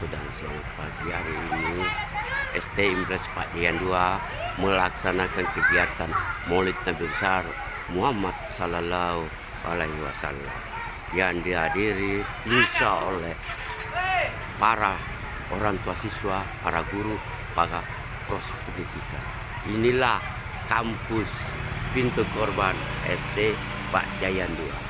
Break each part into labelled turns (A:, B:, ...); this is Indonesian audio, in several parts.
A: dan selamat pagi. Hari ini ST Impres Pak Dian 2 melaksanakan kegiatan Maulid Nabi Besar Muhammad Sallallahu Alaihi Wasallam yang dihadiri insya oleh para orang tua siswa, para guru, para proses pendidikan. Inilah kampus Pintu Korban ST Pak Dian 2.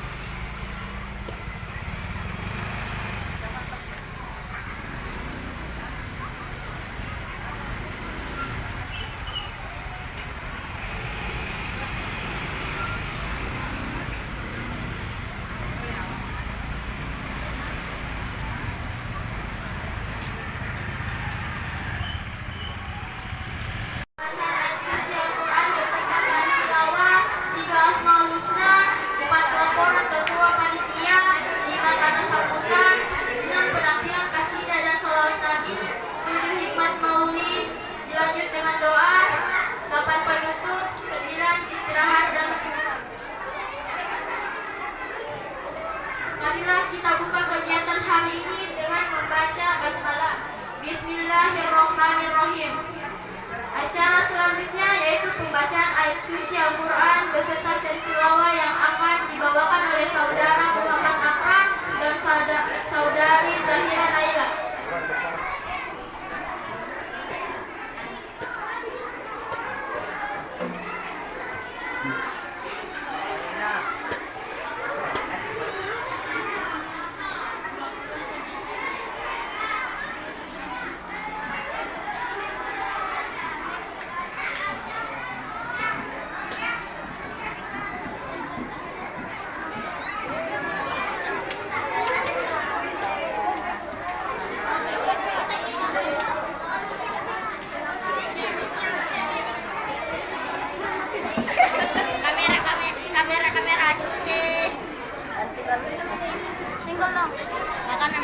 B: Dilanjut dengan doa, 8 penutup, 9 istirahat dan marilah kita buka kegiatan hari ini dengan membaca basmalah. Bismillahirrahmanirrahim. Acara selanjutnya yaitu pembacaan ayat suci Al-Quran beserta seri tilawah yang akan dibawakan oleh saudara Muhammad Akram dan saudari Zahira Naila. Kamera, cheese. Single dong. Makanan.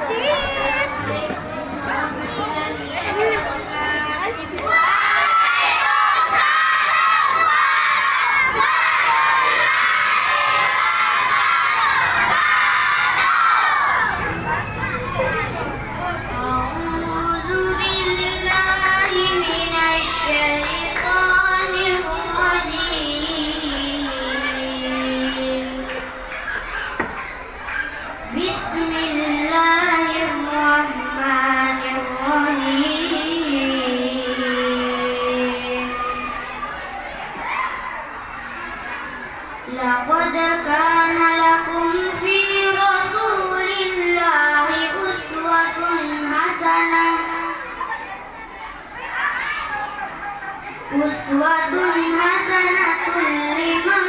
B: Cheese. لقد كان لكم في رسول الله أسوة حسنة لمن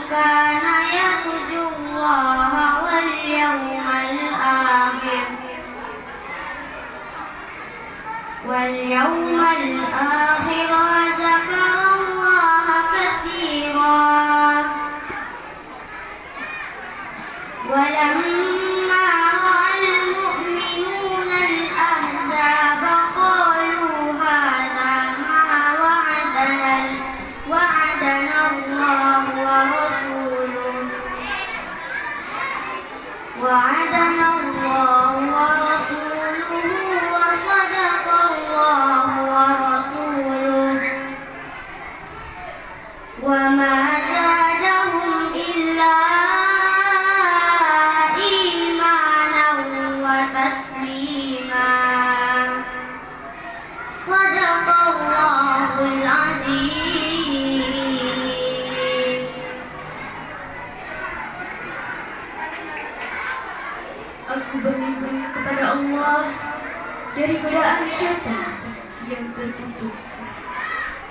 B: كان يرجو الله واليوم الآخر وذكر الله كثيرا. ولما رأى المؤمنون الأحزاب قالوا هذا ما وعدنا الله ورسوله وصدق الله ورسوله وما زادهم إلا تسليما. صدق الله العظيم.
C: Aku berlindung kepada Allah dari godaan syaitan yang terkutuk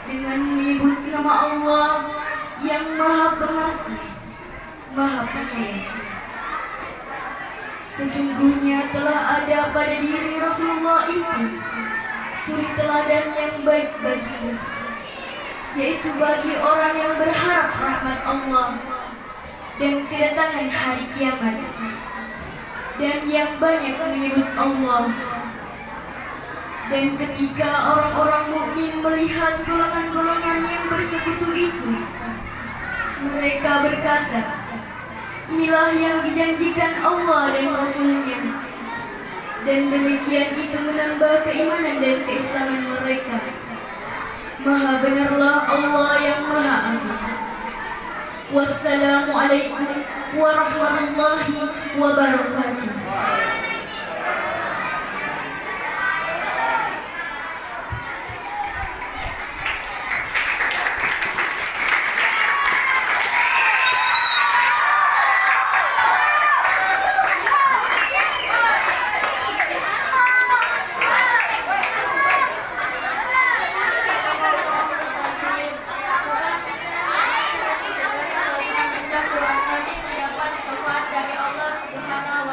C: dengan menyebut nama Allah yang Maha Pengasih, Maha Penyayang. Sesungguhnya telah ada pada diri Rasulullah itu suri teladan yang baik bagimu, yaitu bagi orang yang berharap rahmat Allah dan kedatangan hari kiamat, dan yang banyak menyebut Allah. Dan ketika orang-orang mukmin melihat golongan-golongan yang bersekutu itu, mereka berkata, inilah yang dijanjikan Allah dan Rasul-Nya. Dan demikian itu menambah keimanan dan keislaman mereka. Maha benarlah Allah yang Maha Adil. Wassalamualaikum warahmatullahi wabarakatuh.
B: Quran tadi mendapat syafaat dari Allah Subhanahu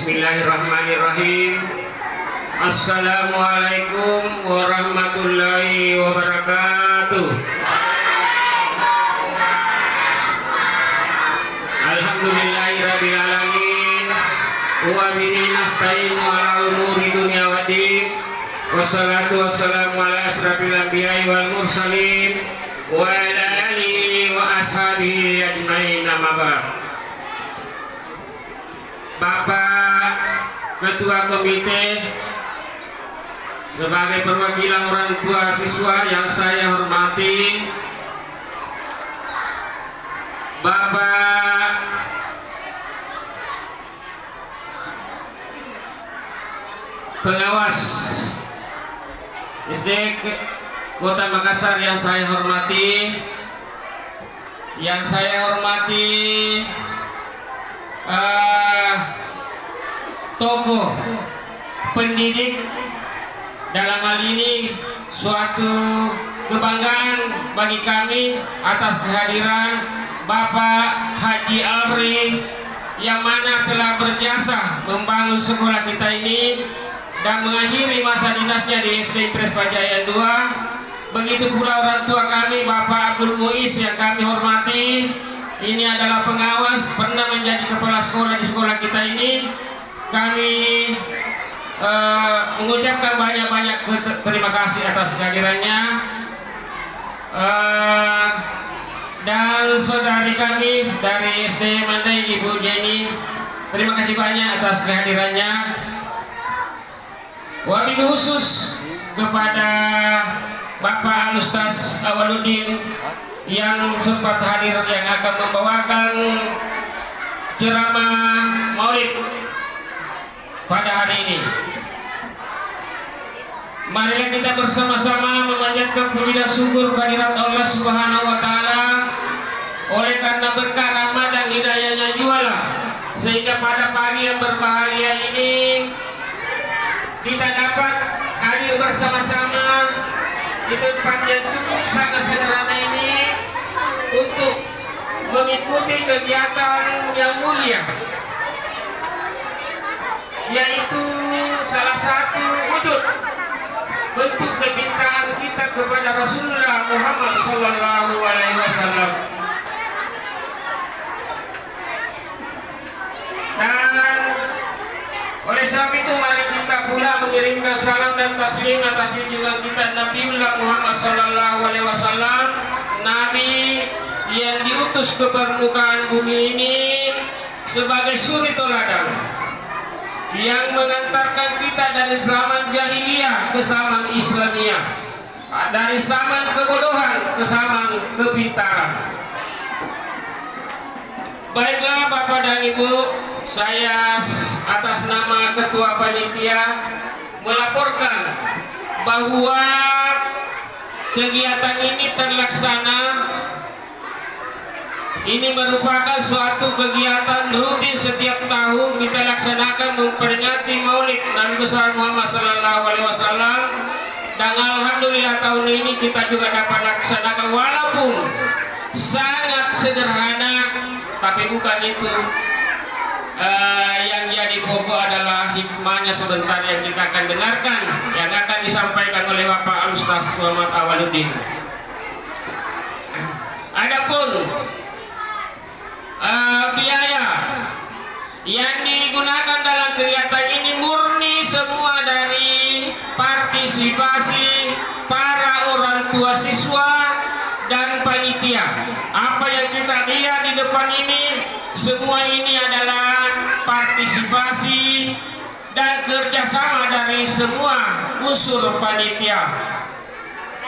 D: Bismillahirrahmanirrahim. Assalamualaikum warahmatullahi wabarakatuh. Alhamdulillahirabbil alamin. Wa bihi nasta'inu ala umuri dunya waddin. Wassalatu wassalamu ala asrafil anbiya'i wal mursalin wa ala alihi wa ashabihi ajmain, amma ba'd. Bapak Ketua Komite, sebagai perwakilan orang tua siswa yang saya hormati, Bapak Pengawas SD Kota Makassar yang saya hormati, tokoh pendidik, dalam hal ini suatu kebanggaan bagi kami atas kehadiran Bapak Haji Alri yang mana telah berjasa membangun sekolah kita ini dan mengakhiri masa dinasnya di SD Impres Pajaya 2. Begitu pula orang tua kami Bapak Abdul Muiz yang kami hormati, ini adalah pengawas, pernah menjadi kepala sekolah di sekolah kita ini. Kami mengucapkan banyak-banyak terima kasih atas kehadirannya, dan saudari kami dari SD Mandai Ibu Jenny, terima kasih banyak atas kehadirannya. Wabil khusus kepada Bapak Al-Ustaz Awaludin yang sempat hadir, yang akan membawakan ceramah Maulid pada hari ini. Marilah kita bersama-sama memanjatkan puji dan syukur kehadirat Allah Subhanahu wa taala, oleh karena berkah rahmat dan hidayahnya jualah sehingga pada pagi yang berbahagia ini kita dapat hadir bersama-sama di tempat yang cukup sangat sederhana ini untuk mengikuti kegiatan yang mulia, yaitu salah satu wujud bentuk kecintaan kita kepada Rasulullah Muhammad Sallallahu Alaihi Wasallam. Dan oleh sebab itu mari kita pula mengirimkan salam dan taslim atas junjungan kita Nabiullah Muhammad Sallallahu Alaihi Wasallam, Nabi yang diutus ke permukaan bumi ini sebagai suri teladan yang mengantarkan kita dari zaman jahiliyah ke zaman Islamiyah, dari zaman kebodohan ke zaman kepintaran. Baiklah Bapak dan Ibu, saya atas nama Ketua Panitia melaporkan bahwa kegiatan ini terlaksana. Ini merupakan suatu kegiatan rutin setiap tahun kita laksanakan memperingati Maulid Nabi besar Muhammad Sallallahu Alaihi Wasallam, dan alhamdulillah tahun ini kita juga dapat laksanakan walaupun sangat sederhana, tapi bukan itu yang jadi pokok adalah hikmahnya sebentar yang kita akan dengarkan, yang akan disampaikan oleh Bapak Al-Ustaz Muhammad Awaludin. Adapun biaya yang digunakan dalam kegiatan ini murni semua dari partisipasi para orang tua siswa dan panitia. Apa yang kita lihat di depan ini, semua ini adalah partisipasi dan kerjasama dari semua unsur panitia,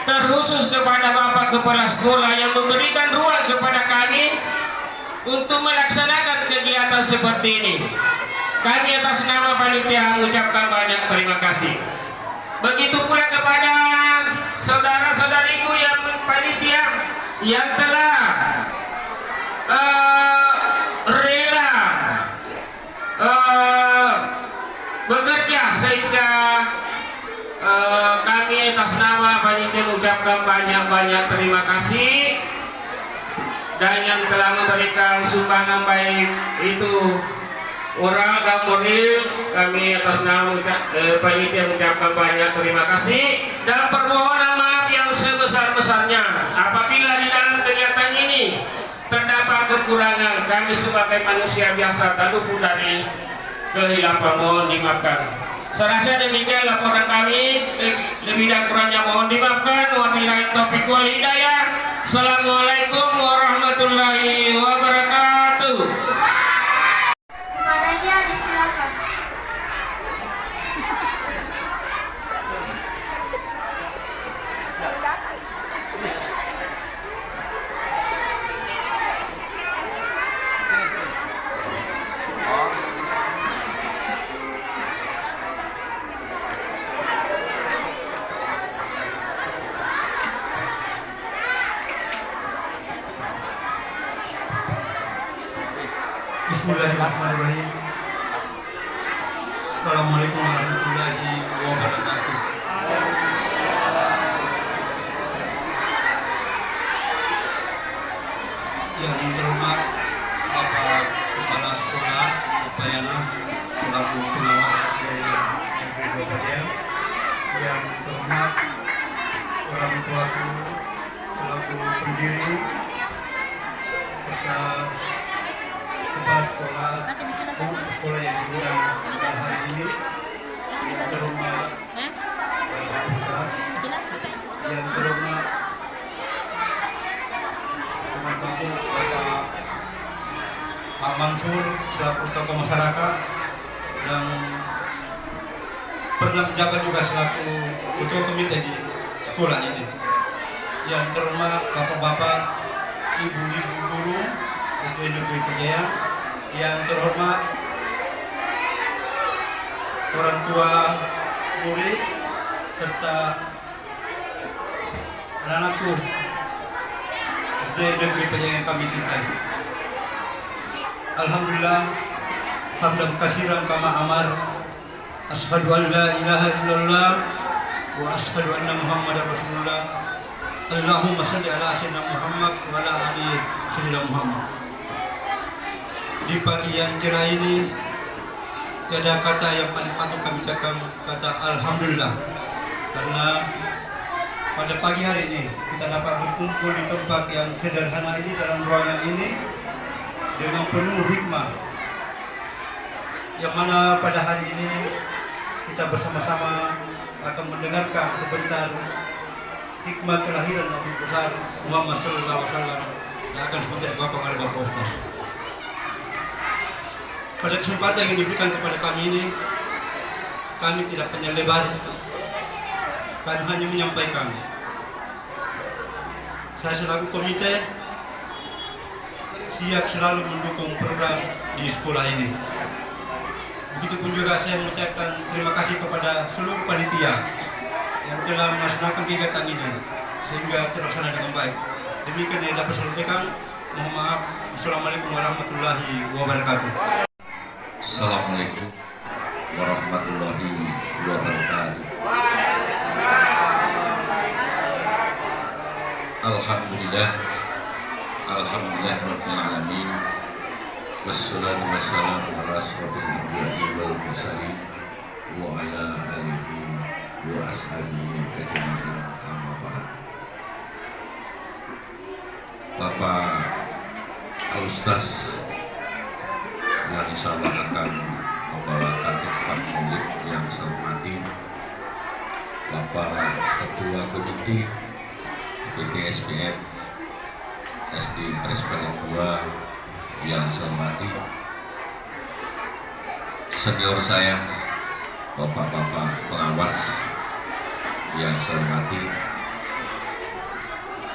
D: terkhusus kepada Bapak Kepala Sekolah yang memberikan ruang kepada kami untuk melaksanakan kegiatan seperti ini. Kami atas nama panitia mengucapkan banyak terima kasih. Begitu pula kepada saudara-saudariku yang panitia yang telah rela bekerja sehingga kami atas nama panitia mengucapkan banyak-banyak terima kasih, dan yang telah memberikan sumbangan baik itu Orang Kamuril, kami atas nama panitia mengucapkan banyak terima kasih dan permohonan maaf yang sebesar-besarnya apabila di dalam kegiatan ini terdapat kekurangan. Kami sebagai manusia biasa tak luput dari kehilapan, mohon dimaafkan. Serasa demikian laporan kami, lebih dan kurangnya mohon dimaafkan. Wabillahi taufiq wal hidayah. Assalamualaikum warahmatullahi wabarakatuh.
B: Kepadanya disilakan.
E: Bismillahirrahmanirrahim. Assalamualaikum warahmatullahi wabarakatuh. Yang terhormat Bapak Kepala Sekolah Upayana selaku pengawas dari Kabupaten, yang terhormat orang tuaku selaku pendiri serta kepala sekolah yang kedua hari ini, yang terhormat Bapak Ustaz, yang terhormat teman-teman Bapak Pak Mansur selaku tokoh masyarakat, yang pernah menjabat juga selaku ketua komite di sekolah ini, yang terhormat bapak-bapak, ibu-ibu guru SD Negeri Pejaya, yang terhormat orang tua murid serta anak-anakku SD Negeri Pejaya yang kami cintai. Alhamdulillah, hamdan katsiran kama amar, asyhadu an la ilaha illallah wa asyhadu anna Muhammadar Rasulullah. Allahumma shalli ala sayyidina Muhammad wa ala ali sayyidina Muhammad. Di pagi yang cerah ini, tiada kata yang paling patut kami ucapkan kata Alhamdulillah, karena pada pagi hari ini kita dapat berkumpul di tempat yang sederhana ini, dalam ruangan ini dengan penuh hikmah, yang mana pada hari ini kita bersama-sama akan mendengarkan sebentar hikmah kelahiran Nabi besar Muhammad SAW yang akan sebentar dibawakan oleh Bapak Ustaz. Pada kesempatan yang diberikan kepada kami ini, kami tidak panjang lebar, kami hanya menyampaikan. Saya selaku komite siap selalu mendukung program di sekolah ini. Begitupun juga saya mengucapkan terima kasih kepada seluruh panitia yang telah melaksanakan kegiatan ini sehingga terlaksana dengan baik. Demikian yang dapat saya sampaikan. Mohon maaf. Assalamualaikum warahmatullahi wabarakatuh.
F: Assalamualaikum warahmatullahi wabarakatuh. Alhamdulillah, alhamdulillah rabbil alamin. Wassalatu wassalamu ala asyrofil anbiya'i wal mursalin wa ala alihi wa ashabihi ajma'in. Amma ba'd. Bapak Al-Ustaz yang insyaallah akan membawakan khutbah maulid yang saya hormati, Bapak Ketua Komite PTSPM SD Prespaling 2 yang saya hormati, senior saya, bapak-bapak pengawas yang saya hormati,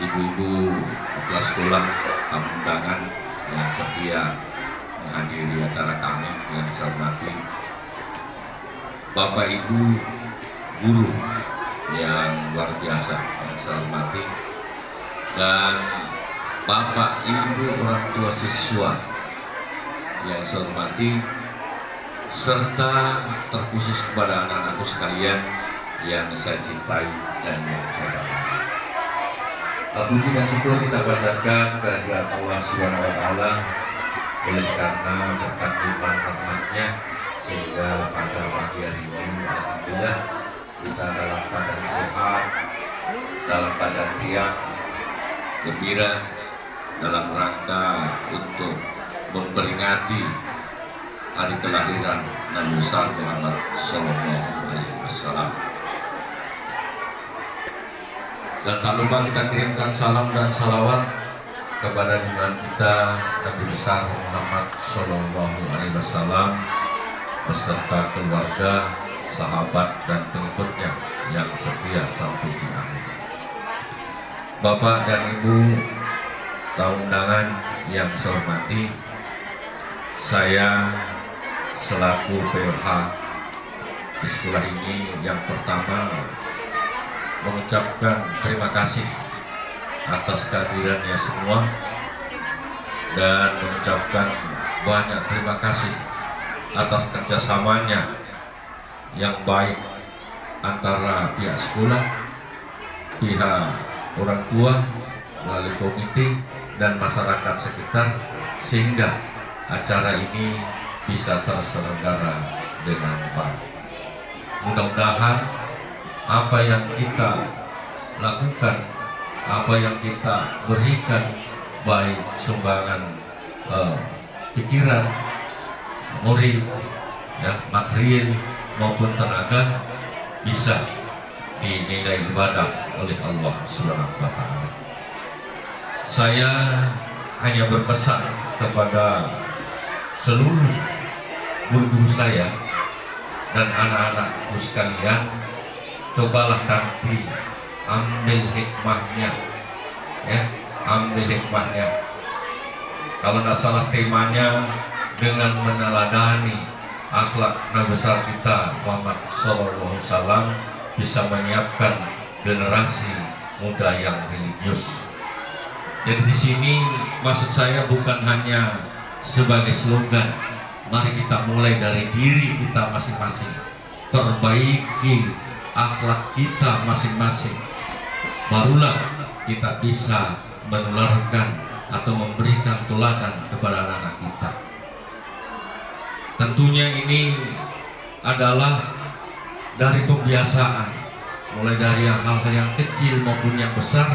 F: ibu-ibu kepala sekolah, tamu undangan yang setia menghadiri acara kami yang saya hormati, Bapak Ibu guru yang luar biasa yang saya hormati, dan Bapak Ibu orang tua siswa yang saya hormati, serta terkhusus kepada anak-anakku sekalian yang saya cintai dan yang saya banggakan. Puji dan syukur kita panjatkan kehadirat Allah Subhanahu wa taala oleh karena berkat limpahan rahmatnya sehingga pada pagi hari ini alhamdulillah kita dalam keadaan sehat, dalam keadaan riang, gembira dalam rangka untuk memperingati hari kelahiran Nabi besar Muhammad Sallallahu Alaihi Wasallam. Dan tak lupa kita kirimkan salam dan salawat kepada junjungan kita Nabi besar Muhammad Sallallahu Alaihi Wasallam beserta keluarga, sahabat dan pengikutnya yang setia sampai di akhir. Bapak dan Ibu tamu undangan yang saya hormati, saya selaku POH di sekolah ini yang pertama mengucapkan terima kasih atas kehadirannya semua dan mengucapkan banyak terima kasih atas kerjasamanya yang baik antara pihak sekolah, pihak orang tua, melalui komite dan masyarakat sekitar sehingga acara ini bisa terselenggara dengan baik. Mudah-mudahan apa yang kita lakukan, apa yang kita berikan, baik sumbangan pikiran, moral, ya, material maupun tenaga, bisa dinilai ibadah oleh Allah Subhanahu wa Ta'ala. Saya hanya berpesan kepada seluruh guru-guru saya dan anak-anakku sekalian, cobalah nanti ambil hikmahnya, ya, ambil hikmahnya. Kalau tidak salah temanya dengan meneladani akhlak Nabi besar kita Muhammad SAW bisa menyiapkan generasi muda yang religius. Jadi di sini maksud saya bukan hanya sebagai slogan, mari kita mulai dari diri kita masing-masing, perbaiki akhlak kita masing-masing, barulah kita bisa menularkan atau memberikan teladan kepada anak-anak kita. Tentunya ini adalah dari pembiasaan, mulai dari hal-hal yang kecil maupun yang besar.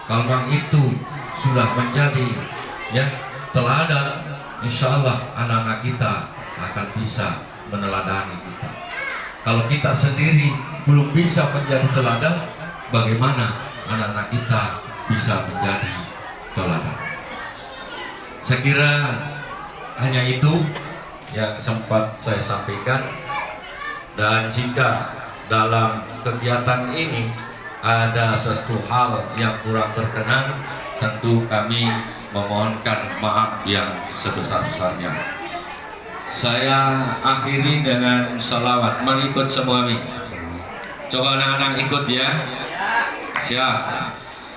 F: Kalau itu sudah menjadi, ya, teladan, insya Allah anak-anak kita akan bisa meneladani kita. Kalau kita sendiri belum bisa menjadi teladan, bagaimana anak-anak kita bisa menjadi teladan? Saya kira hanya itu yang sempat saya sampaikan, dan jika dalam kegiatan ini ada sesuatu hal yang kurang berkenan, tentu kami memohonkan maaf yang sebesar-besarnya. Saya akhiri dengan salawat. Mari ikut semua mi. Coba anak-anak ikut ya. Siap.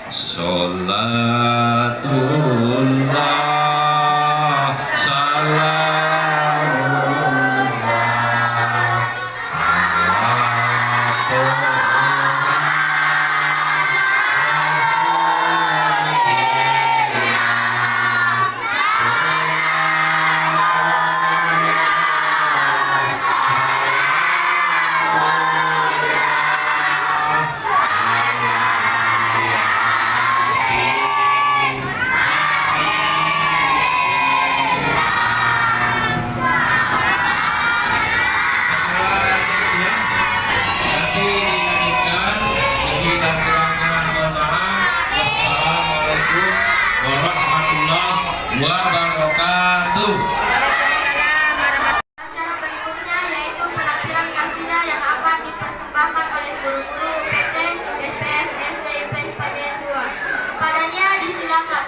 F: Salatullah wabarakatuh.
B: Acara berikutnya yaitu penampilan kasidah yang akan dipersembahkan oleh guru-guru PT SPF SD Impres Pajayan 2. Kepadanya disilakan.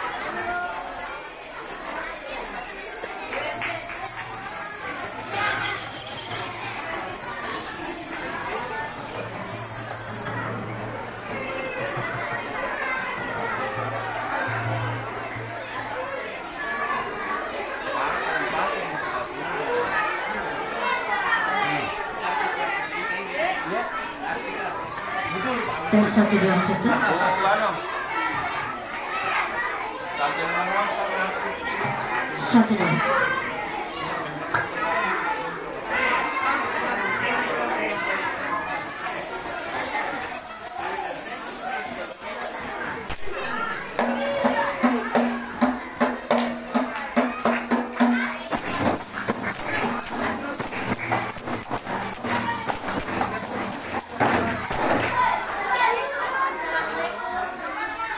C: Tes 1 2 1. Satria.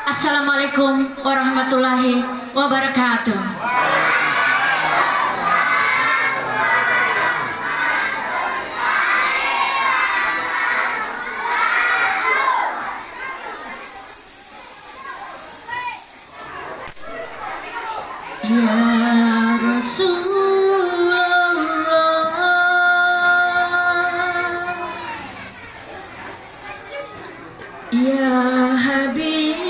C: Assalamualaikum warahmatullahi wabarakatuh. Ya Rasulullah, ya Habibullah,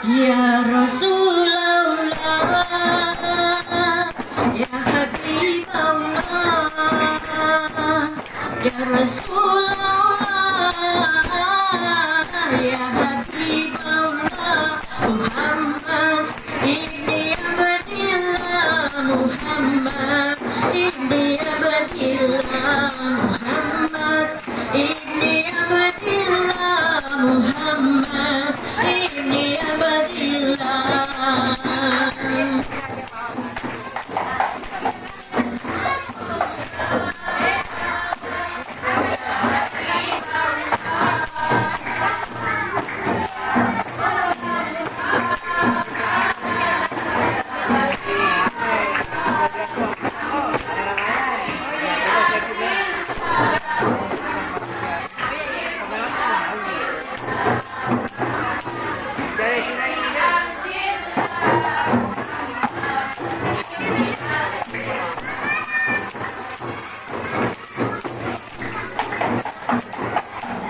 C: ya Rasulullah, ya Habibullah, ya Rasulullah, ya Habibullah, Muhammad ibni Abdillah, Muhammad ibni Abdillah, Muhammad ibni Abdillah, Muhammad ibni Abdillah.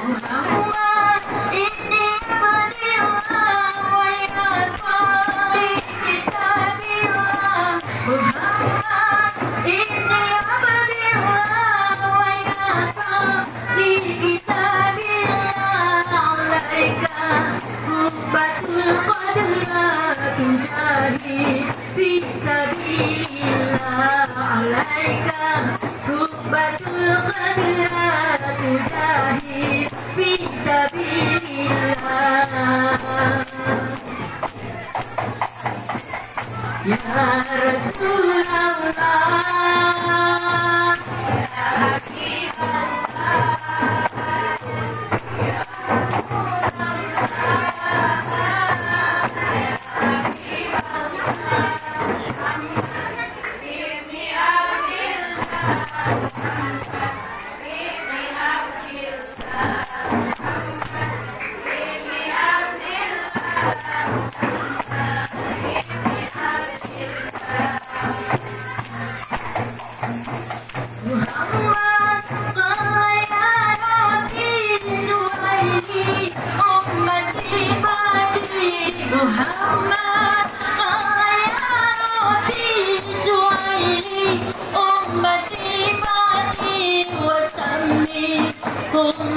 C: Muhammad ibni Abdillah, wa ya qari kitabillah. Muhammad ibni Abdillah, wa ya qari kitabillah. Alaika hubbatul qadratu jahi fi sabilillah. Alaika hubbatul qadratu jahi fi sabilillah. Ya Rasulullah, ya Muhammad qala ya Rabbi zuwaini ummati badi. Muhammad qala ya Rabbi zuwaini ummati badi. Wasammi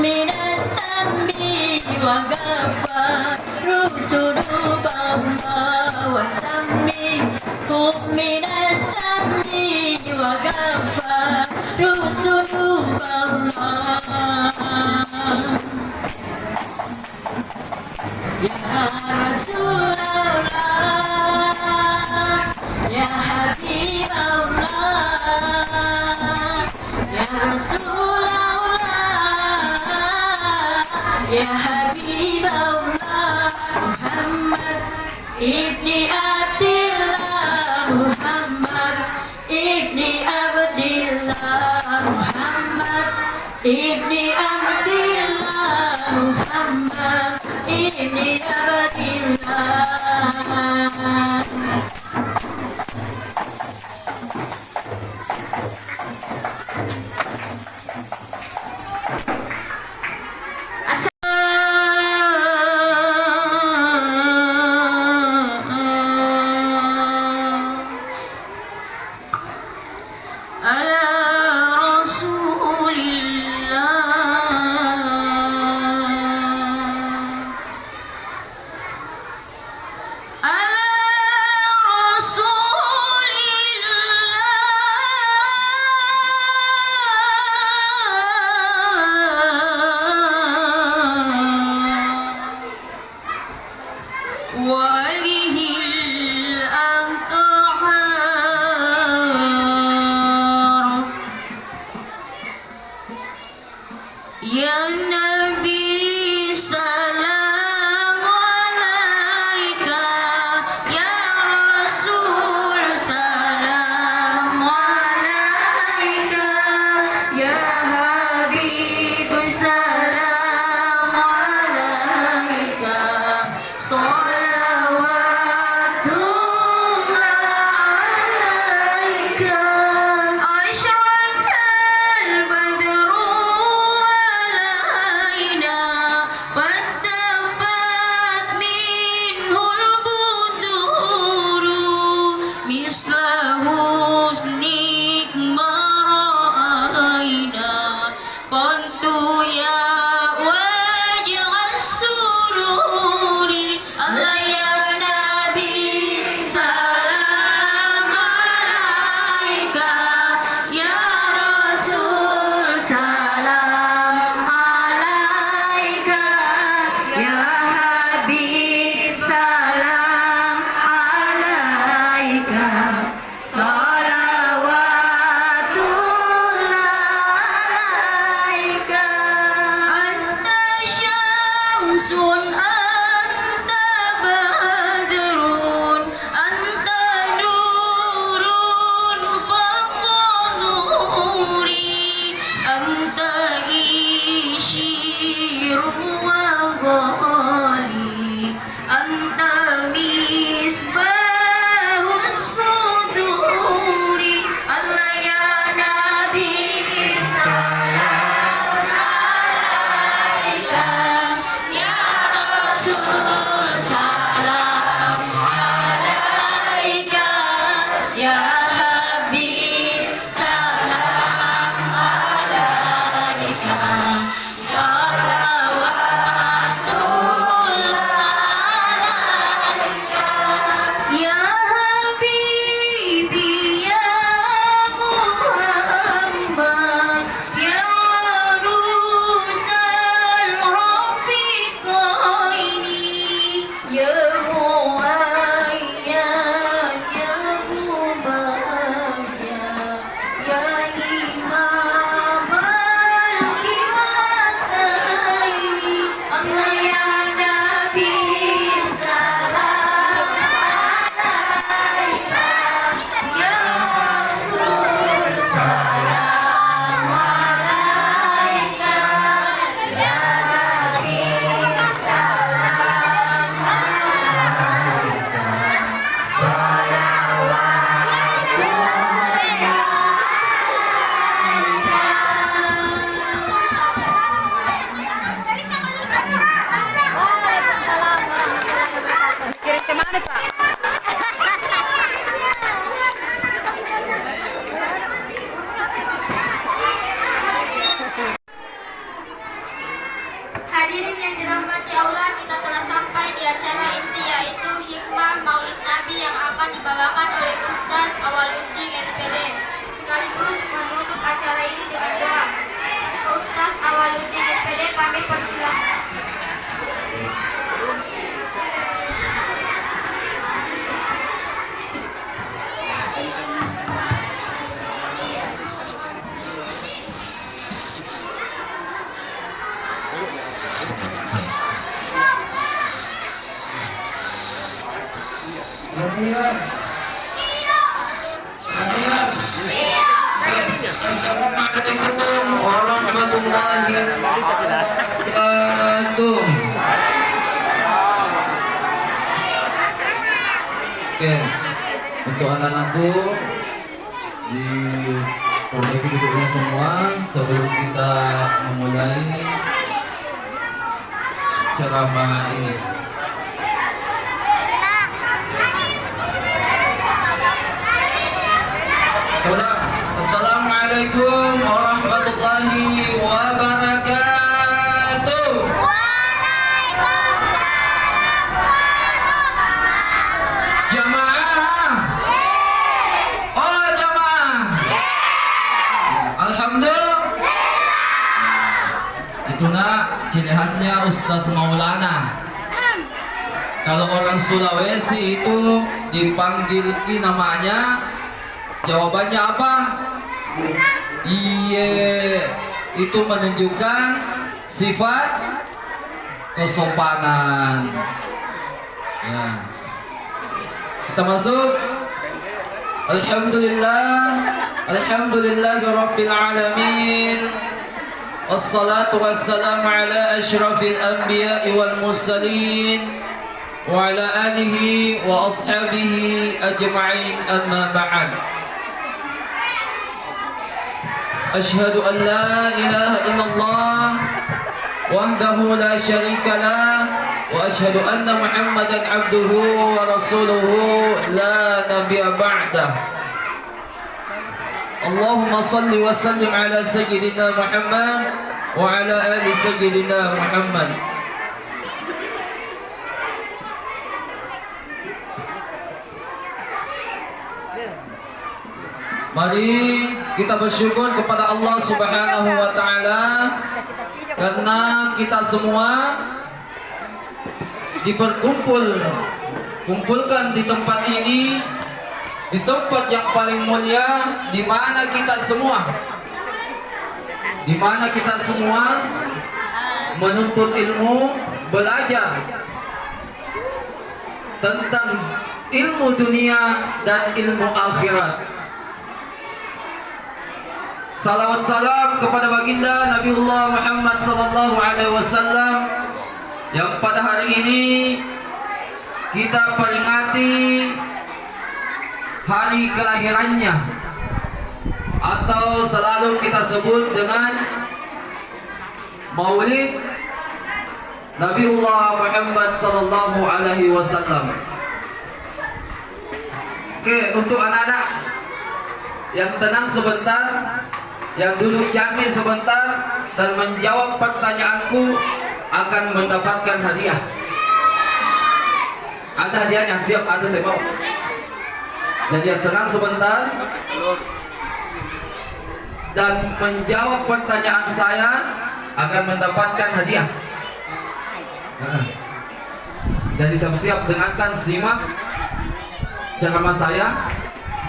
C: minas sammi wa ghafaru dzunubama. Wasammi minas sammi wa ghafaru dzunubama. Ya Rasulullah, ya Habibullah, ya Rasulullah, ya Habibullah. Muhammad ibni Abdillah, Muhammad ibni Abdillah, Muhammad ibni Abdillah, Muhammad ibni Abdillah. Ala Rasulillah. Ya Nabi salam alaika, Ya Rasul salam alaika, Ya Habib salam alaika, salawatullah alaika. Asyraqal badru alaina, fattafat minhul buduru, misla husnik mara'aina, kuntu ya wajah sururi. Allah ya Nabi salam alaika, Ya Rasul salam alaika, Ya Habib salam alaika, salawatullah alaika. Anta syamsun anta badrun, anta nurun faqadhuri, anta ishirun wa ghali, anta misbahus suduri. Allah ya Nabi salam alaika, Ya Rasul salam alaika, Ya Habib salam alaika, salawatullah alaika. Ya Habibi ya Muhammad, Ya Arusal Rafiqaini, Ya Muayyad ya Mubayyad, Ya Imam al-Qiblatain. Allah ya Nabi salam alaika, Ya Rasul salam alaika, Ya Habib salam alaika,
B: Hadirin yang dirahmati Allah, kita telah sampai di acara inti, yaitu hikmah Maulid Nabi yang akan dibawakan oleh Ustaz Awaludin SPD. Sekaligus menutup acara ini dengan doa. Ustaz Awaludin SPD, kami persilakan.
G: Assalamualaikum warahmatullahi wabarakatuh. Oke, untuk anak-anakku diperbaiki duduknya semua sebelum kita memulai ceramah ini. Assalamualaikum warahmatullahi wabarakatuh. Jamaah. Oh jamaah. Alhamdulillah. Itu nak ciri khasnya Ustadz Maulana. Kalau orang Sulawesi itu dipanggil namanya, jawabannya apa? Iya, itu menunjukkan sifat kesopanan. Ya. Kita masuk. Alhamdulillahirabbil alamin. Wassalatu wassalamu ala asyrafil anbiya'i wal mursalin wa ala alihi wa ashabihi ajma'in, amma ba'd. Asyhadu an la ilaha illallah wahdahu la syarika lah wa asyhadu anna Muhammadan abduhu wa rasuluhu la nabiyya ba'dah. Allahumma salli wa sallim ala sayyidina Muhammad wa ala ali sayyidina Muhammad. Mari kita bersyukur kepada Allah Subhanahu wa taala karena kita semua kumpulkan di tempat ini, di tempat yang paling mulia, di mana kita semua menuntut ilmu, belajar tentang ilmu dunia dan ilmu akhirat. Salawat salam kepada baginda Nabiullah Muhammad sallallahu alaihi wasallam yang pada hari ini kita peringati hari kelahirannya, atau selalu kita sebut dengan Maulid Nabiullah Muhammad sallallahu alaihi wasallam. Oke, untuk anak-anak yang tenang sebentar, yang duduk cantik sebentar dan menjawab pertanyaanku akan mendapatkan hadiah. Ada hadiahnya, siap, ada, saya mau. Jadi yang tenang sebentar dan menjawab pertanyaan saya akan mendapatkan hadiah. Jadi siap-siap, dengarkan, simak ceramah saya,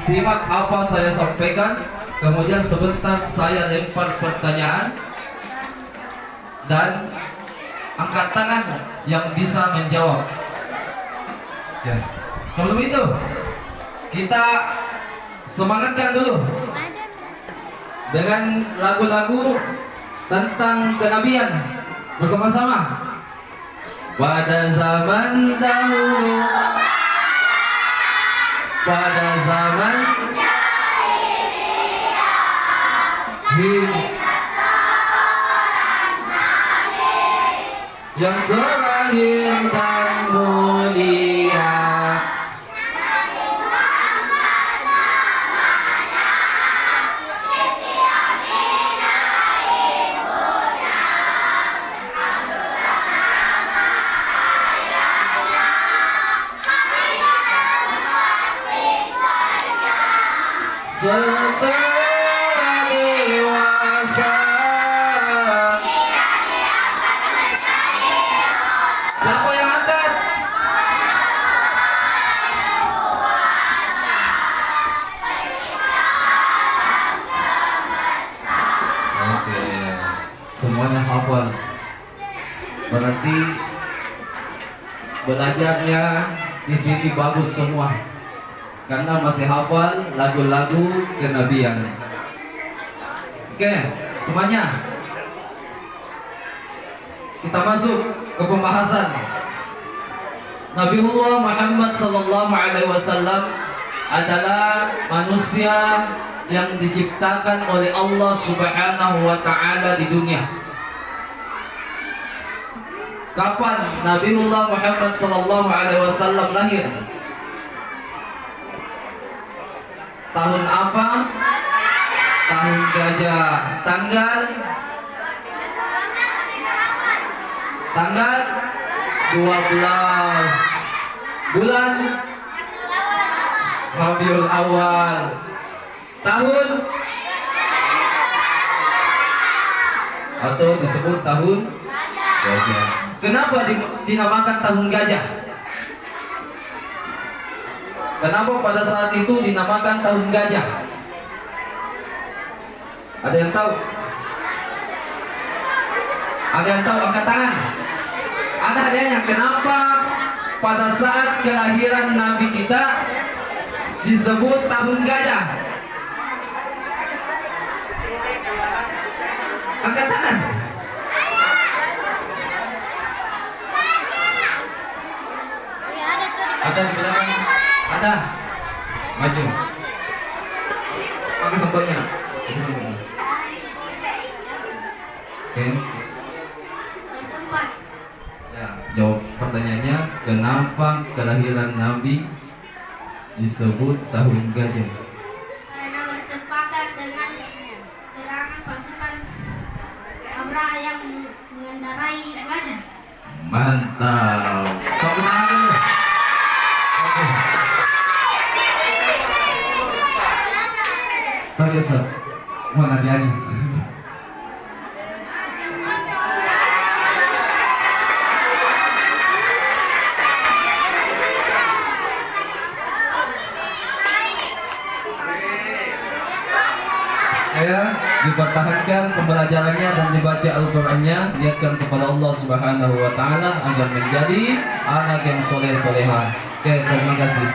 G: simak apa saya sampaikan. Kemudian sebentar saya lempar pertanyaan dan angkat tangan yang bisa menjawab. Ya. Sebelum itu kita semangatkan dulu dengan lagu-lagu tentang kenabian bersama-sama. Pada zaman dahulu, pada zaman yang terakhir dan mulia, setelah dewasa. Siapa yang angkat? Oke, semuanya hafal. Berarti belajarnya di sini bagus semua, karena masih hafal lagu-lagu kenabian. Oke, semuanya kita masuk ke pembahasan. Nabiullah Muhammad sallallahu alaihi wasallam adalah manusia yang diciptakan oleh Allah Subhanahu wa taala di dunia. Kapan Nabiullah Muhammad sallallahu alaihi wasallam lahir? Tahun apa? Tahun gajah. Tanggal 12 bulan Rabiul Awal. Tahun atau disebut tahun gajah. Kenapa dinamakan tahun gajah? Kenapa pada saat itu dinamakan tahun gajah? Ada yang tahu? Ada yang tahu, angkat tangan. Ada hadiahnya. Kenapa pada saat kelahiran Nabi kita disebut tahun gajah? Angkat tangan. Ada di belakang. Ada. Maju. Pakai sempurnya. Pakai sempurnya. Oke.
B: Sempat.
G: Ya, jawab pertanyaannya. Kenapa kelahiran Nabi disebut tahun gajah?
B: Karena bertepatan dengan serangan pasukan Abraha yang mengendarai gajah.
G: Mantap. Tepuk tangan dulu. Oke. Baik, Ustaz. Mana dia nih? Ya, dipertahankan pembelajarannya dan dibaca Al-Qur'annya, niatkan kepada Allah Subhanahu wa taala agar menjadi anak yang soleh-solehah. Oke, terima kasih.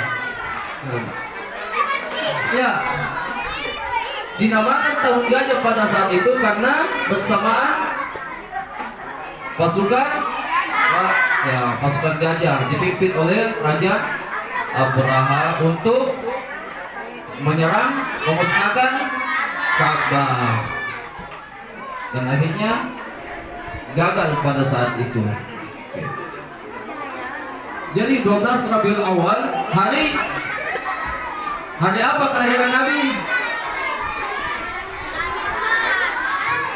G: Ya. Dinamakan tahun gajah pada saat itu karena bersamaan pasukan gajah dipimpin oleh Raja Abraha untuk menyerang, memusnahkan Ka'bah, dan akhirnya gagal pada saat itu. Jadi 12 Rabiul Awal, hari apa kelahiran Nabi?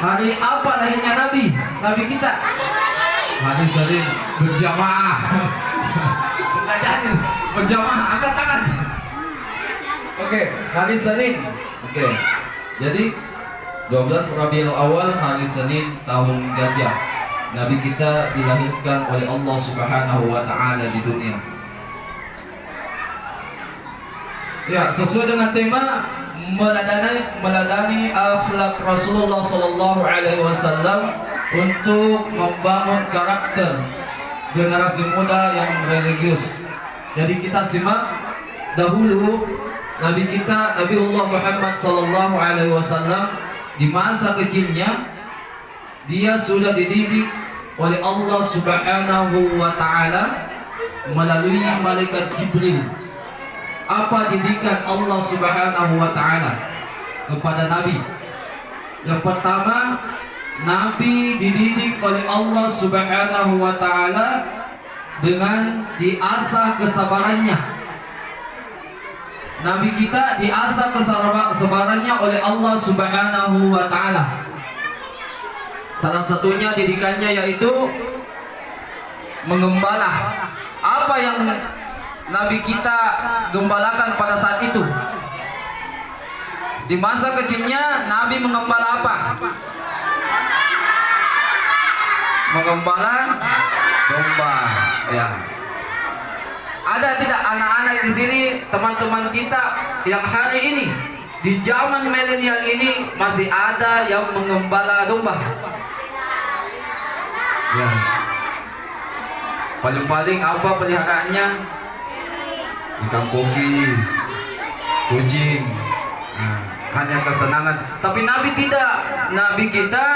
G: Hari apa lahirnya Nabi? Nabi kita? Hari Senin berjamaah. Enggak jadi berjamaah, angkat tangan. Oke, hari Senin. Oke. Jadi 12 Rabiul Awal, hari Senin, tahun gajah. Nabi kita dilahirkan oleh Allah Subhanahu wa taala di dunia. Ya, sesuai dengan tema meladani akhlak Rasulullah sallallahu alaihi wasallam untuk membangun karakter generasi muda yang religius. Jadi kita simak dahulu Nabi kita, Nabiullah Muhammad sallallahu alaihi wasallam, di masa kecilnya dia sudah dididik oleh Allah Subhanahu wa taala melalui malaikat Jibril. Apa didikan Allah Subhanahu wa taala kepada Nabi? Yang pertama, Nabi dididik oleh Allah Subhanahu wa taala dengan diasah kesabarannya. Nabi kita diasah kesabarannya oleh Allah Subhanahu wa taala. Salah satunya didikannya yaitu mengembala. Apa yang Nabi kita gembalakan pada saat itu? Di masa kecilnya Nabi mengembala apa? Mengembala domba. Ya. Ada tidak anak-anak di sini, teman-teman kita yang hari ini di zaman milenial ini masih ada yang mengembala domba? Ya. Paling-paling apa peliharaannya? Ikan koki, kucing, hanya kesenangan. Tapi Nabi tidak. Nabi kita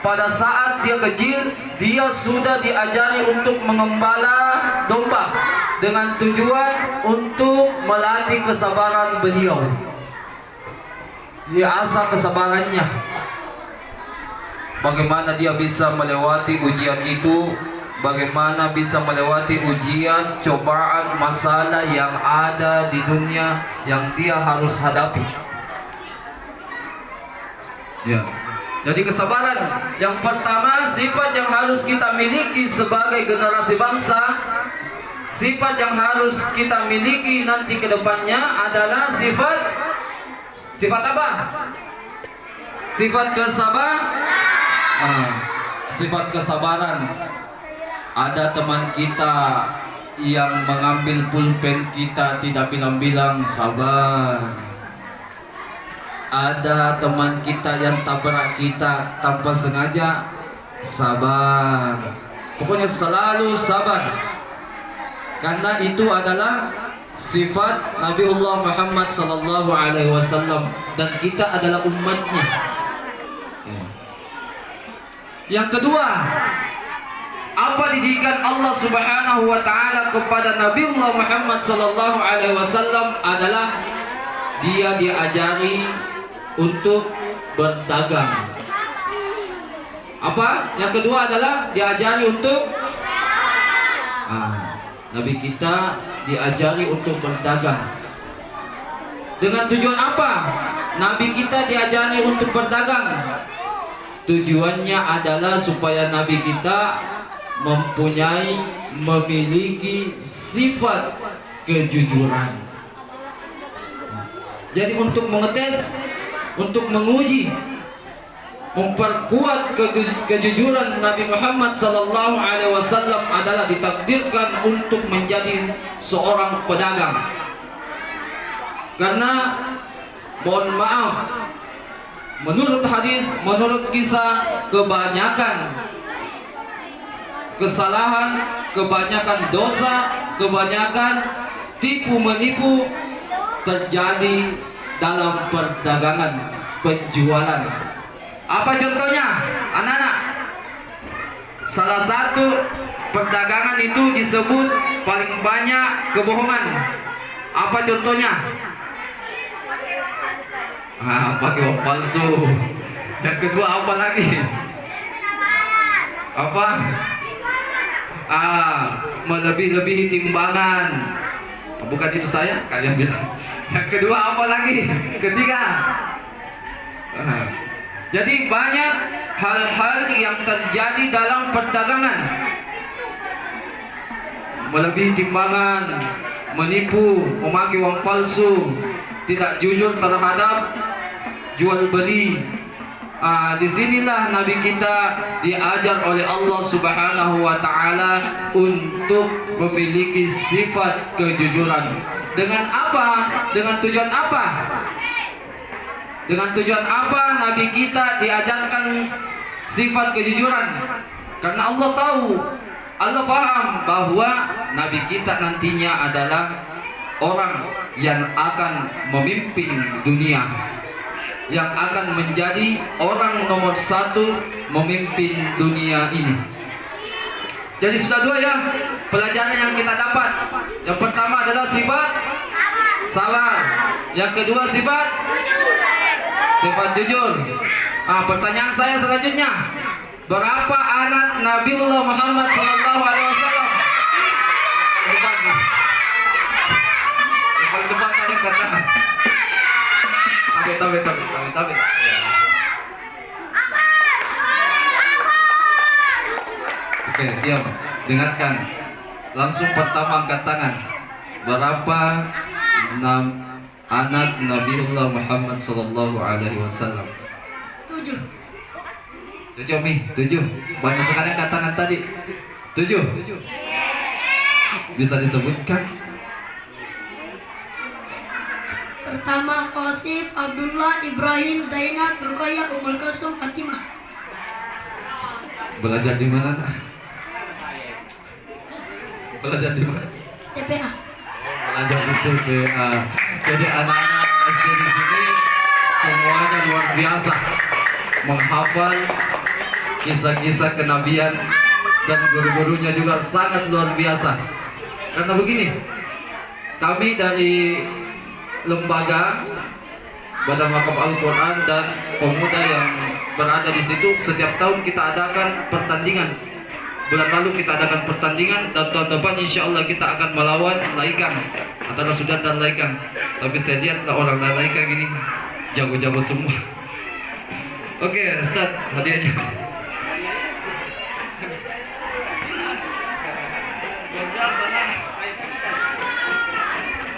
G: pada saat dia kecil, dia sudah diajari untuk mengembala domba dengan tujuan untuk melatih kesabaran beliau. Dia asah kesabarannya. Bagaimana dia bisa melewati ujian itu? Bagaimana bisa melewati ujian, cobaan, masalah yang ada di dunia yang dia harus hadapi? Ya. Jadi kesabaran yang pertama, sifat yang harus kita miliki sebagai generasi bangsa, sifat yang harus kita miliki nanti ke depannya adalah sifat apa? Sifat sifat kesabaran. Ada teman kita yang mengambil pulpen kita tidak bilang-bilang, sabar. Ada teman kita yang tabrak kita tanpa sengaja, sabar. Pokoknya selalu sabar. Karena itu adalah sifat Nabiullah Muhammad sallallahu alaihi wasallam dan kita adalah umatnya. Yang kedua, apa didikan Allah Subhanahu wa taala kepada Nabiullah Muhammad sallallahu alaihi wasallam adalah dia diajari untuk berdagang. Apa? Yang kedua adalah diajari untuk Nabi kita diajari untuk berdagang. Dengan tujuan apa? Nabi kita diajari untuk berdagang. Tujuannya adalah supaya Nabi kita memiliki sifat kejujuran. Jadi untuk mengetes, untuk menguji, memperkuat kejujuran Nabi Muhammad sallallahu alaihi wasallam adalah ditakdirkan untuk menjadi seorang pedagang. Karena mohon maaf, menurut hadis, menurut kisah, kebanyakan kesalahan, kebanyakan dosa, kebanyakan tipu menipu terjadi dalam perdagangan, penjualan. Apa contohnya, anak-anak? Salah satu perdagangan itu disebut paling banyak kebohongan. Apa contohnya? Pakai uang palsu. Yang kedua apa lagi? Apa? Melebih-lebihi timbangan. Bukan itu saya, kalian bilang. Yang kedua apa lagi? Ketiga. Jadi banyak hal-hal yang terjadi dalam perdagangan. Melebihi timbangan, menipu, memakai uang palsu, tidak jujur terhadap jual beli. Disinilah Nabi kita diajar oleh Allah Subhanahu wa taala untuk memiliki sifat kejujuran. Dengan apa? Dengan tujuan apa? Dengan tujuan apa Nabi kita diajarkan sifat kejujuran? Karena Allah tahu, Allah faham bahwa Nabi kita nantinya adalah orang yang akan memimpin dunia, yang akan menjadi orang nomor satu memimpin dunia ini. Jadi sudah dua ya pelajaran yang kita dapat. Yang pertama adalah sifat sabar. Yang kedua sifat jujur. Pertanyaan saya selanjutnya, berapa anak Nabiullah Muhammad sallallahu alaihi wasallam? Depan tadi kata. Tabe. Oke, diam. Dengarkan. Langsung pertama angkat tangan. Berapa anak Nabiullah Muhammad sallallahu alaihi wasallam?
B: 7.
G: 7 Mi, 7. Banyak sekali angkat tangan tadi. 7. Bisa disebutkan?
B: Pertama Qasif, Abdullah, Ibrahim, Zainab, Ruqayyah, Ummul Kulsum, Fatimah.
G: Belajar di mana? Belajar di mana?
B: TPA.
G: Belajar di TPA. Jadi anak-anak SD di sini semuanya luar biasa menghafal kisah-kisah kenabian dan guru-gurunya juga sangat luar biasa. Karena begini, kami dari lembaga Badan Wakaf Al-Quran dan pemuda yang berada di situ setiap tahun kita adakan pertandingan. Bulan lalu kita adakan pertandingan dan tahun depan insya Allah kita akan melawan Laikang antara Sudan dan Laikang. Tapi saya lihat orang Laikang gini jago-jago semua. Oke, Ustaz, hadiahnya.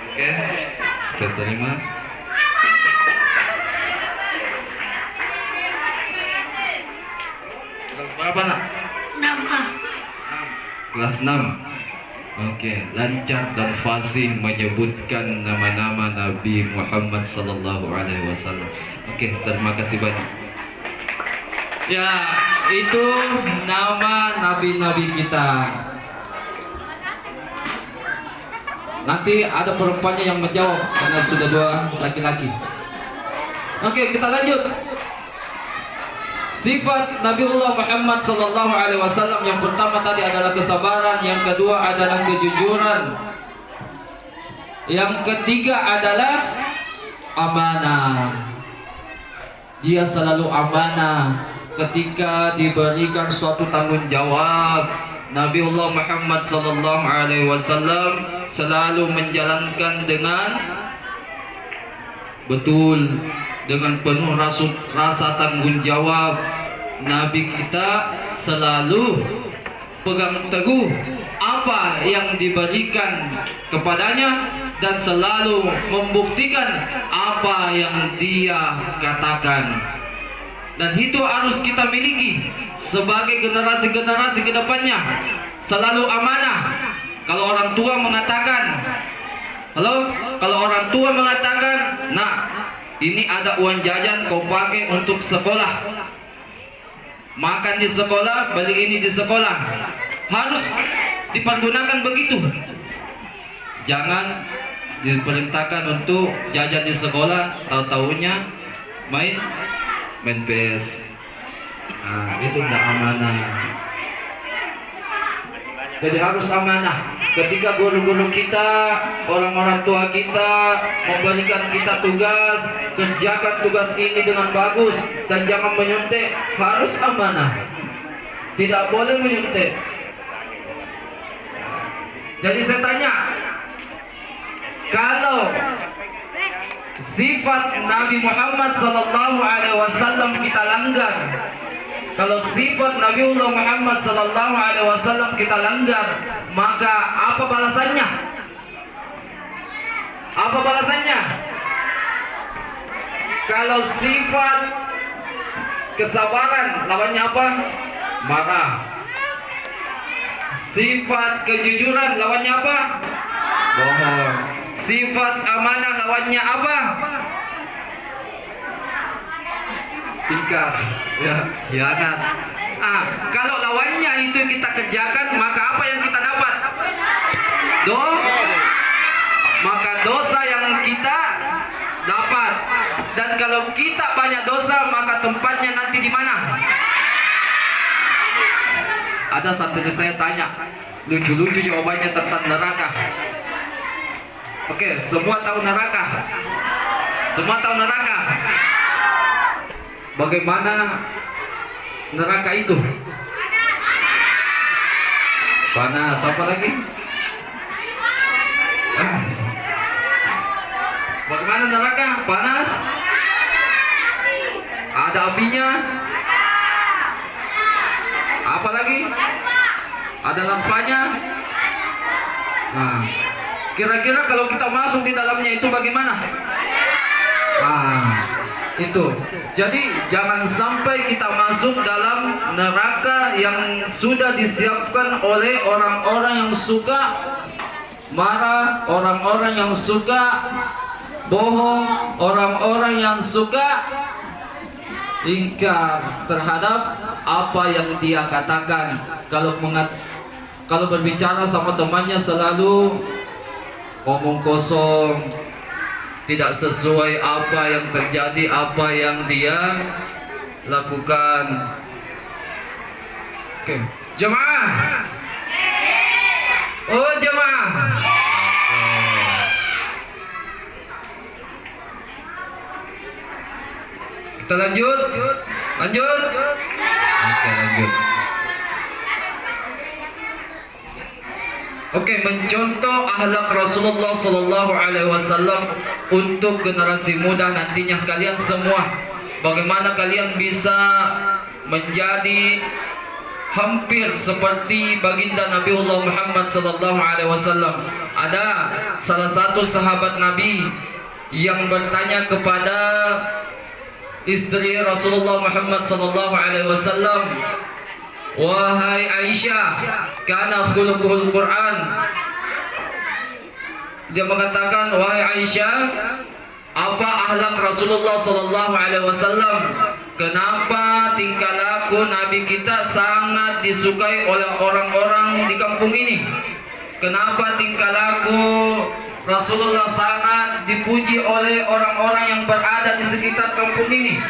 G: Oke, saya terima. Kelas berapa nak?
B: 6A.
G: Kelas 6. Oke, lancar dan fasih menyebutkan nama-nama Nabi Muhammad sallallahu alaihi wasallam. Oke, terima kasih banyak. Ya, itu nama nabi-nabi kita. Nanti ada perempuannya yang menjawab karena sudah 2 laki-laki. Oke, kita lanjut. Sifat Nabiullah Muhammad sallallahu alaihi wasallam yang pertama tadi adalah kesabaran, yang kedua adalah kejujuran, yang ketiga adalah amanah. Dia selalu amanah ketika diberikan suatu tanggung jawab. Nabiullah Muhammad sallallahu alaihi wasallam selalu menjalankan dengan betul, dengan penuh rasa tanggung jawab. Nabi kita selalu pegang teguh apa yang diberikan kepadanya dan selalu membuktikan apa yang dia katakan. Dan itu harus kita miliki sebagai generasi-generasi ke depannya. Selalu amanah. Kalau orang tua mengatakan, kalau orang tua mengatakan, nah, ini ada uang jajan kau pakai untuk sekolah, makan di sekolah, beli ini di sekolah, harus dipergunakan begitu. Jangan diperintahkan untuk jajan di sekolah, tahu-tahunya main PS. Nah, itu tidak amanah. Jadi harus amanah. Ketika guru-guru kita, orang-orang tua kita memberikan kita tugas, kerjakan tugas ini dengan bagus dan jangan menyuntik, harus amanah. Tidak boleh menyuntik. Jadi saya tanya, kalau sifat Nabi Muhammad sallallahu alaihi wasallam kita langgar, kalau sifat Nabiullah Muhammad sallallahu alaihi wasallam kita langgar, maka apa balasannya? Apa balasannya? Kalau sifat kesabaran lawannya apa? Marah. Sifat kejujuran lawannya apa? Bohong. Sifat amanah lawannya apa? Ingkar, ya, khianat. Kalau lawannya itu kita kerjakan, maka apa yang kita dapat? Maka dosa yang kita dapat. Dan kalau kita banyak dosa, maka tempatnya nanti di mana? Ada santri saya tanya, lucu-lucu jawabannya tentang neraka. Oke, semua tahu neraka. Semua tahu neraka. Bagaimana neraka itu? Panas. Apa lagi? Bagaimana neraka? Panas? Ada apinya? Apa lagi? Ada larvanya? Nah, kira-kira kalau kita masuk di dalamnya itu bagaimana? Itu. Jadi jangan sampai kita masuk dalam neraka yang sudah disiapkan oleh orang-orang yang suka marah, orang-orang yang suka bohong, orang-orang yang suka ingkar terhadap apa yang dia katakan. Kalau berbicara sama temannya selalu omong kosong, tidak sesuai apa yang terjadi, apa yang dia lakukan. Oke, jemaah. Oh, jemaah. Kita lanjut. Lanjut. Oke, lanjut. Oke, mencontoh akhlak Rasulullah sallallahu alaihi wasallam untuk generasi muda nantinya kalian semua. Bagaimana kalian bisa menjadi hampir seperti baginda Nabiullah Muhammad sallallahu alaihi wasallam. Ada salah satu sahabat Nabi yang bertanya kepada istri Rasulullah Muhammad sallallahu alaihi wasallam, "Wahai Aisyah, kana khuluqul Quran." Dia mengatakan, "Wahai Aisyah, apa akhlak Rasulullah sallallahu alaihi wasallam? Kenapa tingkah laku laku Nabi kita sangat disukai oleh orang-orang di kampung ini. Kenapa tingkah laku Rasulullah sangat dipuji oleh orang-orang yang berada di sekitar kampung ini?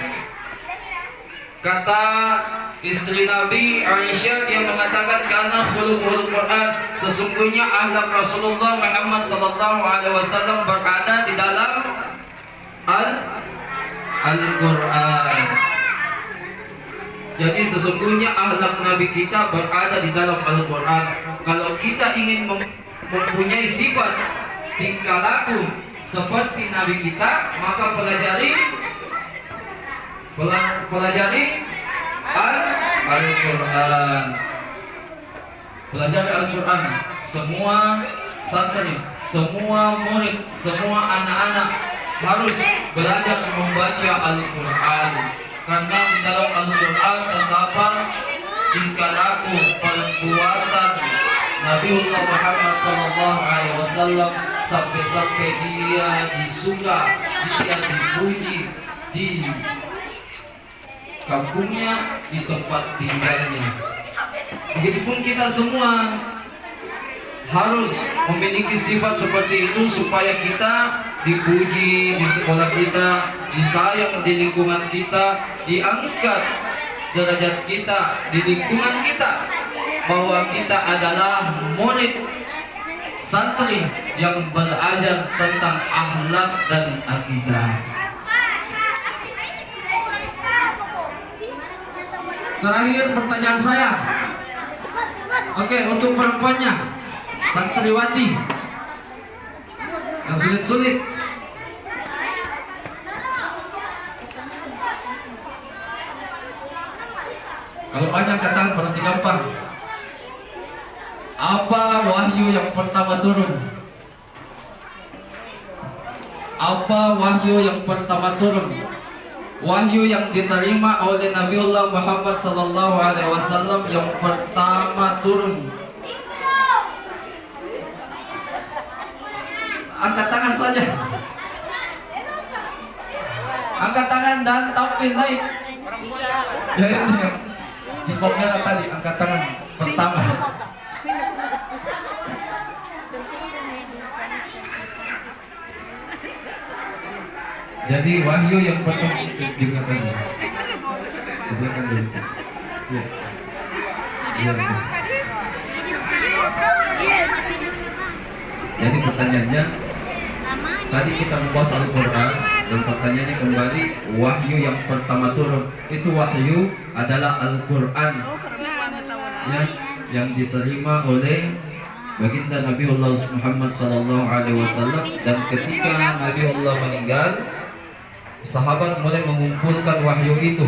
G: Kata istri Nabi Aisyah, dia mengatakan karena khuluqul Quran, sesungguhnya akhlak Rasulullah Muhammad sallallahu alaihi wasallam berada di dalam Al-Quran. Jadi sesungguhnya akhlak Nabi kita berada di dalam Al-Quran. Kalau kita ingin mempunyai sifat tingkah laku seperti Nabi kita, maka pelajari Al-Quran. Pelajari Al-Quran. Semua santri, semua murid, semua anak-anak harus belajar membaca Al-Quran. Karena di dalam Al-Quran terdapat tingkah laku perbuatan Nabiullah Muhammad sallallahu alaihi wasallam, sampai-sampai dia disuka, dia dipuji di kampungnya, di tempat tinggalnya. Begitupun kita semua harus memiliki sifat seperti itu supaya kita dipuji di sekolah kita, disayang di lingkungan kita, diangkat derajat kita di lingkungan kita, bahwa kita adalah murid santri yang belajar tentang akhlak dan akidah. Terakhir pertanyaan saya. Oke, untuk perempuannya, santriwati yang sulit-sulit. Kalau banyak angkat tangan, berarti gampang. Apa wahyu yang pertama turun? Apa wahyu yang pertama turun? Wahyu yang diterima oleh Nabiullah Muhammad sallallahu alaihi wasallam yang pertama turun. Angkat tangan saja. Angkat tangan dan tampil naik. Ya ini di pokoknya tadi angkat tangan pertama. Jadi wahyu yang pertama digunakan. Silakan dulu. Ya. Jadi pertanyaannya, tadi kita membahas Al-Quran dan pertanyaannya kembali, wahyu yang pertama turun itu wahyu adalah Al-Quran, ya, yang diterima oleh baginda Nabiullah Muhammad sallallahu alaihi wasallam. Dan ketika Nabiullah meninggal, sahabat mulai mengumpulkan wahyu itu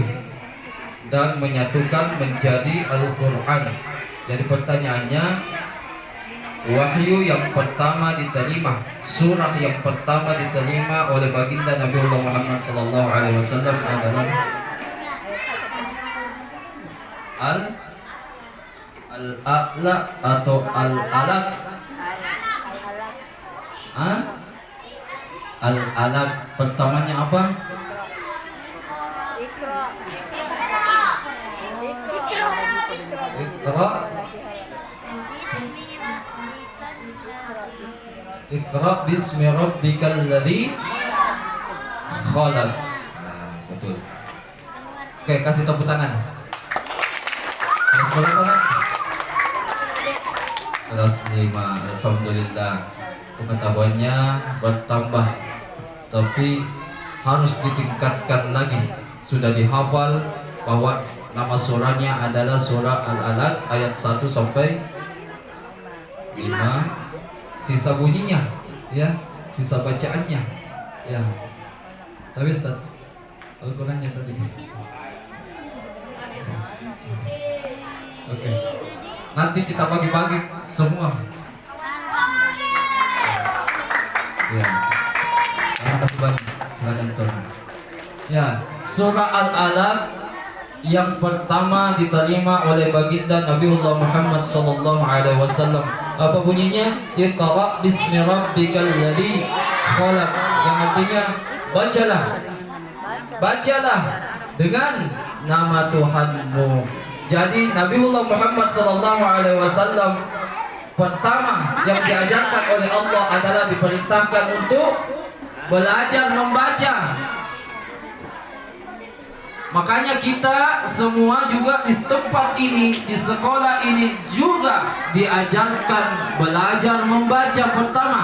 G: dan menyatukan menjadi Al-Quran. Jadi pertanyaannya, wahyu yang pertama diterima, surah yang pertama diterima oleh baginda Nabiullah Muhammad sallallahu alaihi wasallam adalah Al-A'la atau Al-Alaq? Al-Alaq pertamanya apa? Iqra bismi rabbikal ladzi khalaq. Betul. Oke, kasih tepuk tangan. Kelas berapa, Pak? Kelas 5. Alhamdulillah. Pengetahuannya bertambah, tapi harus ditingkatkan lagi. Sudah dihafal bahwa nama surahnya adalah surah Al-Alaq ayat 1 sampai 5. Sisa bunyinya, ya, sisa bacaannya, ya. Tapi Ustaz, Al-Qurannya tadi. Oke. Nanti kita bagi-bagi semua. Ya. Terima kasih banyak. Silakan turun. Ya, surah Al-Alaq yang pertama diterima oleh baginda Nabiullah Muhammad sallallahu alaihi wasallam. Apa bunyinya? Iqra bismi rabbikal ladzi khalaq. Yang artinya bacalah dengan nama Tuhanmu. Jadi Nabiullah Muhammad SAW pertama yang diajarkan oleh Allah adalah diperintahkan untuk belajar membaca. Makanya kita semua juga di tempat ini, di sekolah ini juga diajarkan belajar membaca pertama.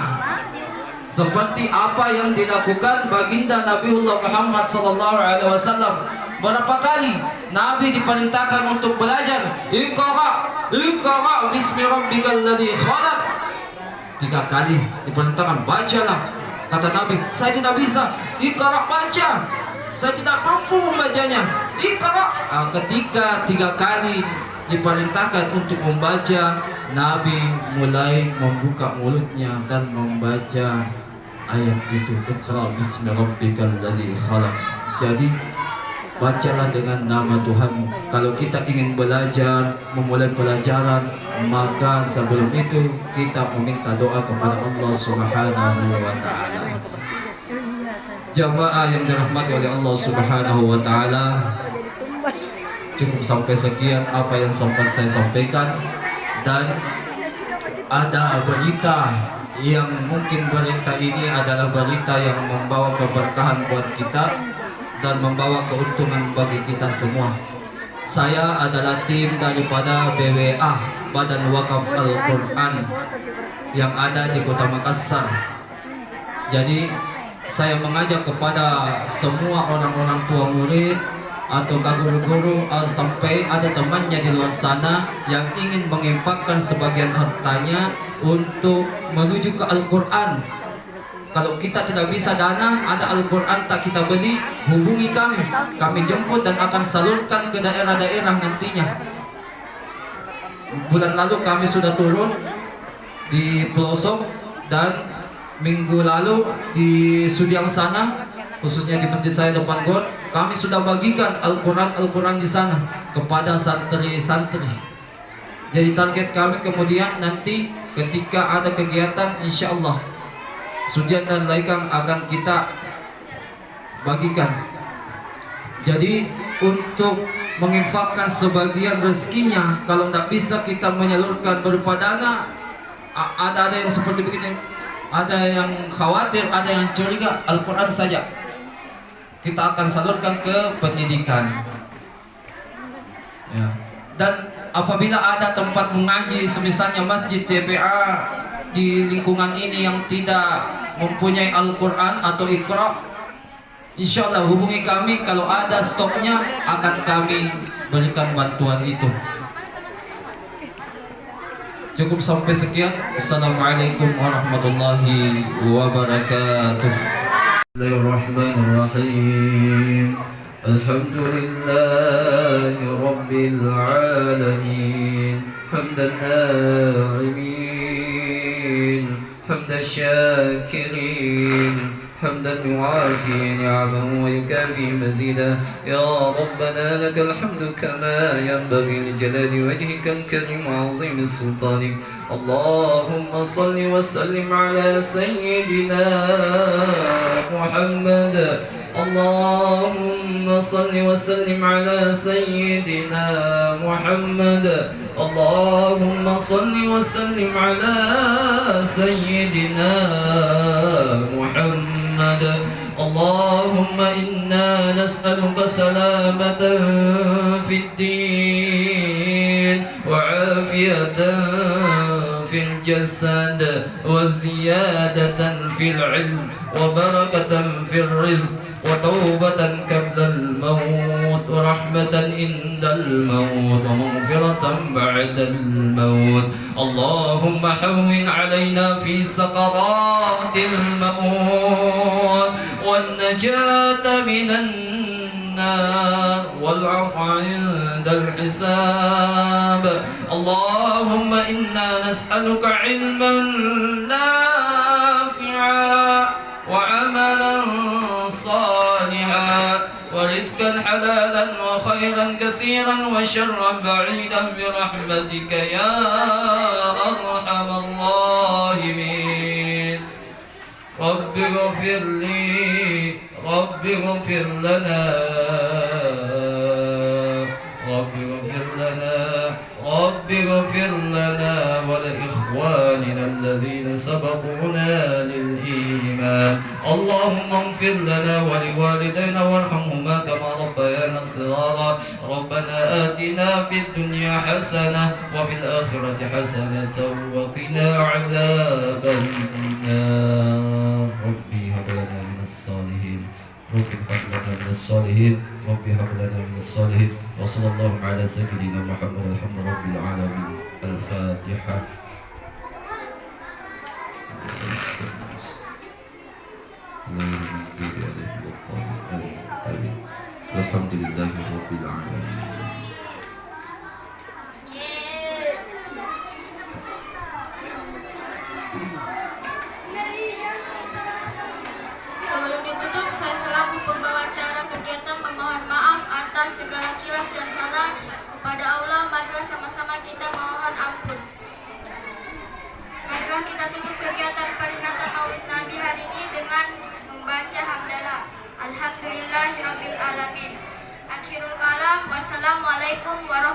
G: Seperti apa yang dilakukan baginda Nabiullah Muhammad SAW. Berapa kali Nabi diperintahkan untuk belajar? Iqra bismi rabbikal ladzi khalaq. 3 kali diperintahkan, bacalah. Kata Nabi, saya tidak bisa. Iqra, baca. Saya tidak mampu membacanya. Iqra. Ketika 3 kali diperintahkan untuk membaca, Nabi mulai membuka mulutnya dan membaca ayat itu. Iqra bismi rabbikal ladzi khalaq. Jadi bacalah dengan nama Tuhanmu. Kalau kita ingin belajar, memulai pelajaran, maka sebelum itu kita meminta doa kepada Allah Subhanahu wa taala. Jamaah yang dirahmati oleh Allah Subhanahu wa taala, cukup sampai sekian apa yang sempat saya sampaikan. Dan ada berita yang mungkin berita ini adalah berita yang membawa keberkahan buat kita dan membawa keuntungan bagi kita semua. Saya adalah tim daripada BWA, Badan Wakaf Al-Quran, yang ada di Kota Makassar. Jadi saya mengajak kepada semua orang-orang tua murid atau guru-guru sampai ada temannya di luar sana yang ingin menginfakkan sebagian hartanya untuk menuju ke Al-Quran. Kalau kita tidak bisa dana, ada Al-Quran tak kita beli, hubungi kami. Kami jemput dan akan salurkan ke daerah-daerah nantinya. Bulan lalu kami sudah turun di pelosok, dan minggu lalu di Sudiang sana, khususnya di masjid saya depan GOR, kami sudah bagikan Al-Quran di sana kepada santri-santri. Jadi target kami kemudian nanti ketika ada kegiatan, insya Allah Sudian dan Laikang akan kita bagikan. Jadi untuk menginfakkan sebagian rezekinya, kalau tidak bisa kita menyalurkan berupa dana, ada yang seperti begini, ada yang khawatir, ada yang curiga, Al-Quran saja kita akan salurkan ke pendidikan ya. Dan apabila ada tempat mengaji, semisalnya masjid TPA di lingkungan ini yang tidak mempunyai Al-Quran atau Iqra, insya Allah hubungi kami. Kalau ada stoknya akan kami berikan bantuan itu. Cukup sampai sekian. Assalamualaikum warahmatullahi wabarakatuh. Bismillahirrahmanirrahim. Alhamdulillahi rabbil alamin. Hamdan na'imin, hamdan syakirin, حمدا يوافي نعمه ويكافي مزيدا. يا ربنا لك الحمد كما ينبغي لجلال وجهك الكريم وعظيم سلطانك. اللهم صل وسلم على سيدنا محمد. اللهم صل وسلم على سيدنا محمد. اللهم صل وسلم على سيدنا محمد. اللهم إنا نسألك سلامة في الدين وعافية في الجسد وزيادة في العلم وبركة في الرزق وتوبة قبل الموت ورحمة عند الموت ومغفرة بعد الموت. اللهم هون علينا في سقرات الموت والنجاة من النار والعفو عند الحساب. اللهم إنا نسألك علما نافعا وعملا صالحا ورزقا حلالا وخيرا كثيرا وشرا بعيدا برحمتك يا أرحم الراحمين. رب اغفر لي، رب اغفر لنا رب اغفر لنا ولإخواننا الذين سبقونا للإيمان اللهم اغفر لنا ولوالدينا وارحمهما كما ربيانا صغارا ربنا آتنا في الدنيا حسنة وفي الآخرة حسنة وقنا عذاب النار ربي هب لنا من الصالحين ربي هب لنا من الصالحين ربي هب لنا من الصالحين وصلى الله على سيدنا محمد الحمد رب العالمين الفاتحة الحمد لله رب العالمين
B: Sebelum ditutup, saya selaku pembawa acara kegiatan memohon maaf atas segala khilaf dan salah kepada Allah. Marilah sama-sama kita mohon ampun. Marilah kita tutup kegiatan peringatan Maulid Nabi hari ini dengan membaca hamdalah. Alhamdulillahirabbil alamin. Akhirul kalam. Wassalamualaikum warahmatullahi wabarakatuh.